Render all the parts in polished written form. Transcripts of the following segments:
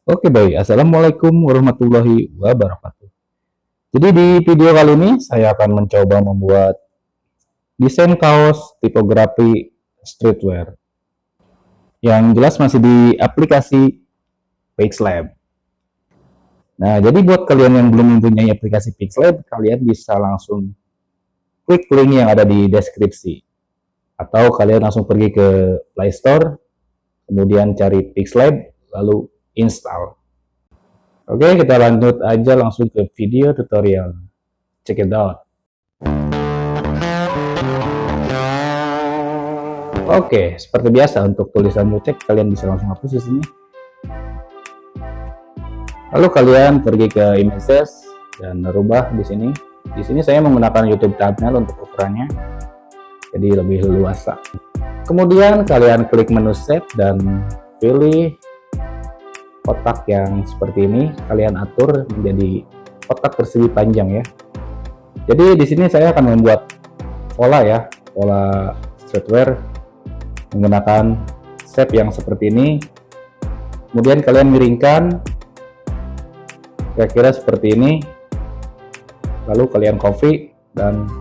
Oke baik, Assalamualaikum warahmatullahi wabarakatuh. Jadi di video kali ini saya akan mencoba membuat desain kaos tipografi streetwear yang jelas masih di aplikasi Pixlab. Nah, jadi buat kalian yang belum mempunyai aplikasi Pixlab, kalian bisa langsung klik link yang ada di deskripsi. Atau kalian langsung pergi ke Play Store, kemudian cari Pixlab, lalu install. Oke, kita lanjut aja langsung ke video tutorial. Check it out. Oke, seperti biasa untuk tulisan cek kalian bisa langsung hapus di sini. Lalu kalian pergi ke images dan rubah di sini. Di sini saya menggunakan YouTube thumbnail untuk ukurannya, jadi lebih luasa. Kemudian kalian klik menu set dan pilih kotak yang seperti ini. Kalian atur menjadi kotak persegi panjang ya. Jadi di sini saya akan membuat pola ya, pola streetwear menggunakan shape yang seperti ini. Kemudian kalian miringkan kira-kira seperti ini, lalu kalian copy dan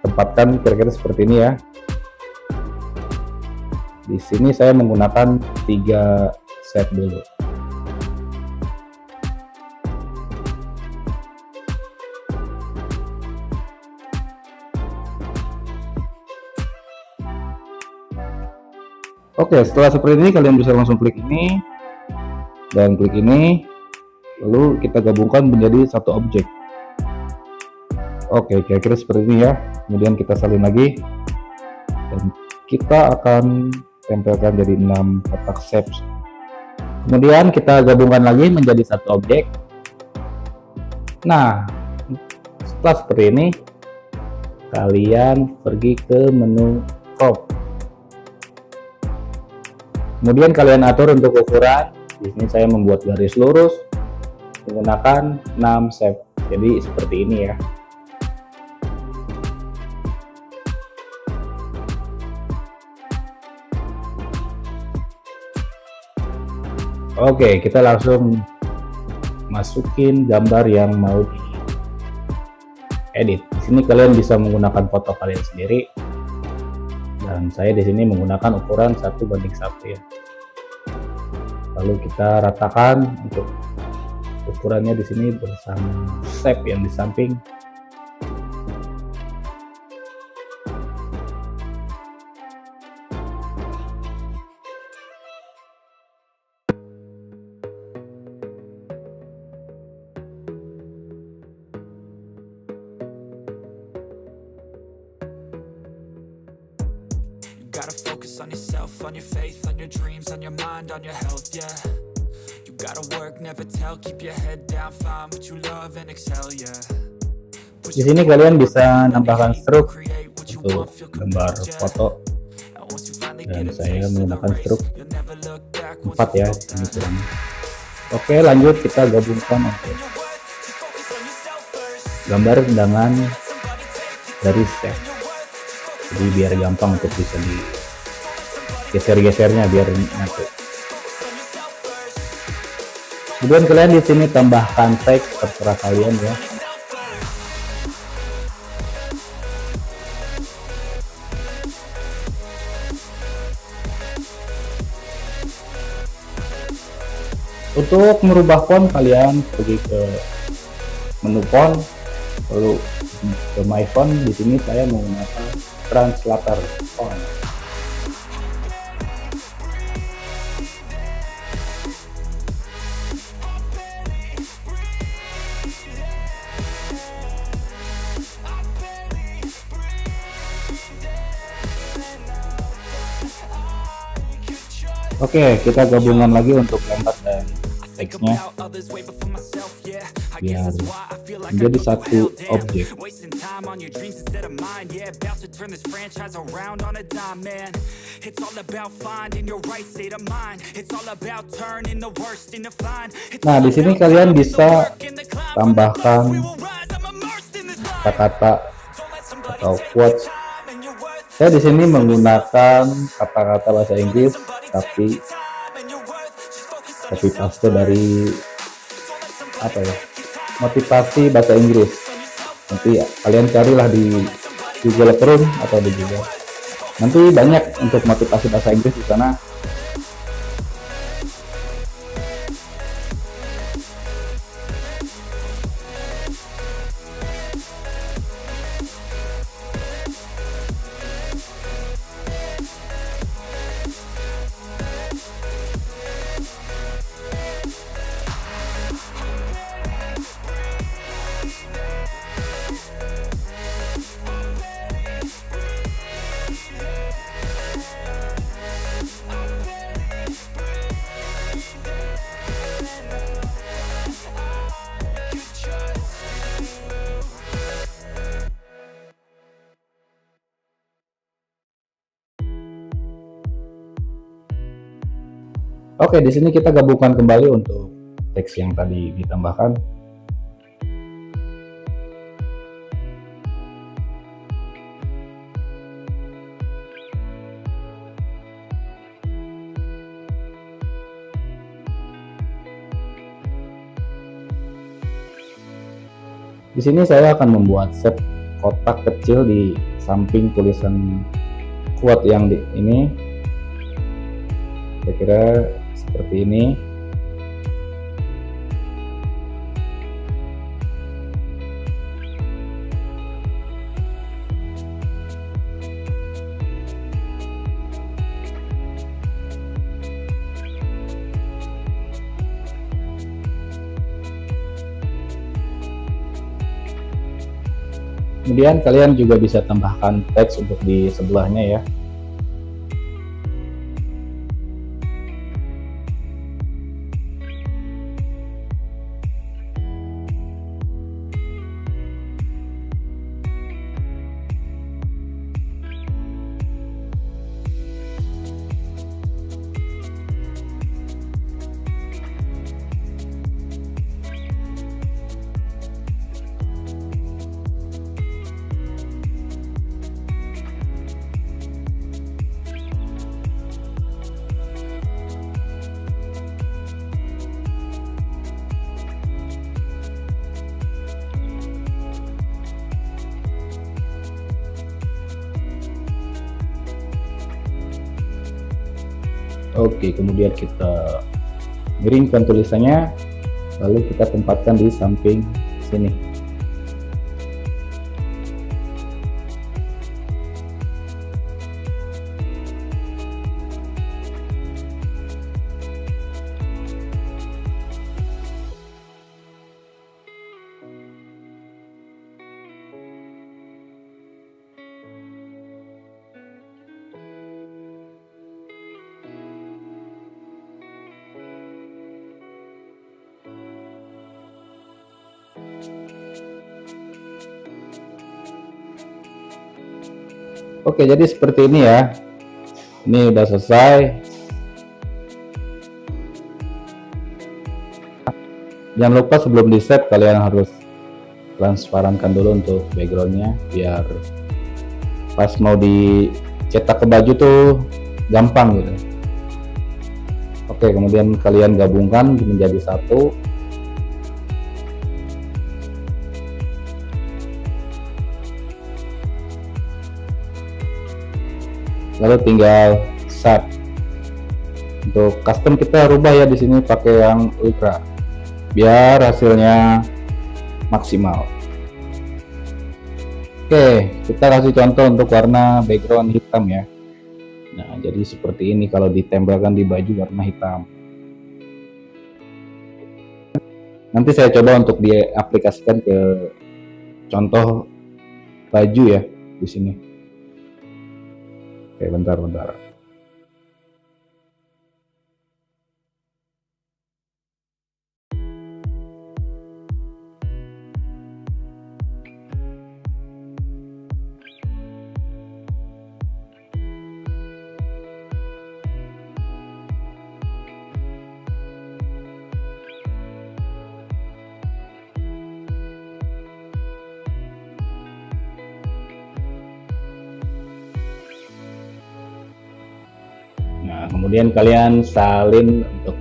tempatkan kira-kira seperti ini ya. Di sini saya menggunakan 3 shape dulu. Oke, setelah seperti ini kalian bisa langsung klik ini dan klik ini, lalu kita gabungkan menjadi satu objek. Oke, kira-kira seperti ini ya. Kemudian kita salin lagi dan kita akan tempelkan jadi 6 kotak shape. Kemudian kita gabungkan lagi menjadi satu objek. Nah, setelah seperti ini kalian pergi ke menu crop. Kemudian kalian atur untuk ukuran. Di sini saya membuat garis lurus menggunakan 6 shape. Jadi seperti ini ya. Oke, kita langsung masukin gambar yang mau di edit. Di sini kalian bisa menggunakan foto kalian sendiri. Dan saya di sini menggunakan ukuran 1:1 ya. Lalu kita ratakan untuk ukurannya di sini bersama shape yang di samping. Gotta focus on yourself, on your faith, on your dreams, on your mind, on your health, yeah. You gotta work, never tell, keep your head down, find what you love and excel, yeah. Di sini kalian bisa nambahkan stroke untuk gambar foto. Dan saya menggunakan stroke 4 ya, ini kurang. Oke, lanjut kita gabungkan untuk gambar dengan dari shape. Jadi biar gampang untuk bisa digeser-gesernya biar nyatu. Kemudian kalian di sini tambahkan teks terserah kalian ya. Untuk merubah font kalian pergi ke menu font, lalu ke my font. Di sini saya menggunakan translator font. Oke, kita gabungan lagi untuk gambar dan teksnya biar menjadi satu objek. Nah, di sini kalian bisa tambahkan kata-kata atau quotes. Saya di sini menggunakan kata-kata bahasa Inggris, tapi copy paste dari apa ya, motivasi bahasa Inggris. Nanti ya, kalian carilah di Google Chrome atau di Google. Nanti banyak untuk motivasi bahasa Inggris di sana. Oke, di sini kita gabungkan kembali untuk teks yang tadi ditambahkan. Di sini saya akan membuat set kotak kecil di samping tulisan quote yang di ini. Kira-kira seperti ini. Kemudian kalian juga bisa tambahkan teks untuk di sebelahnya ya. Oke, kemudian kita miringkan tulisannya, lalu kita tempatkan di samping sini. Oke, jadi seperti ini ya. Ini udah selesai. Jangan lupa sebelum di set kalian harus transparankan dulu untuk backgroundnya biar pas mau dicetak ke baju tuh gampang gitu. Oke, kemudian kalian gabungkan menjadi satu. Lalu tinggal set. Untuk custom kita rubah ya, di sini pakai yang ultra biar hasilnya maksimal. Oke, kita kasih contoh untuk warna background hitam ya. Nah, jadi seperti ini kalau ditempelkan di baju warna hitam. Nanti saya coba untuk diaplikasikan ke contoh baju ya di sini. Oke, bentar. Nah, kemudian kalian salin untuk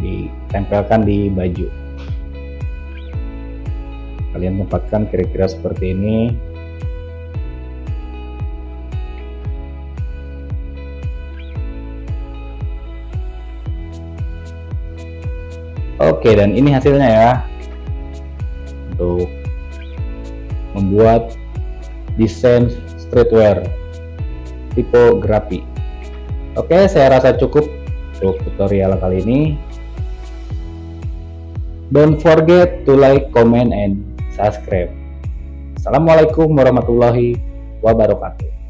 ditempelkan di baju. Kalian tempatkan kira-kira seperti ini. Oke, dan ini hasilnya ya, untuk membuat desain streetwear tipografi. Oke, saya rasa cukup untuk tutorial kali ini. Don't forget to like, comment, and subscribe. Assalamualaikum warahmatullahi wabarakatuh.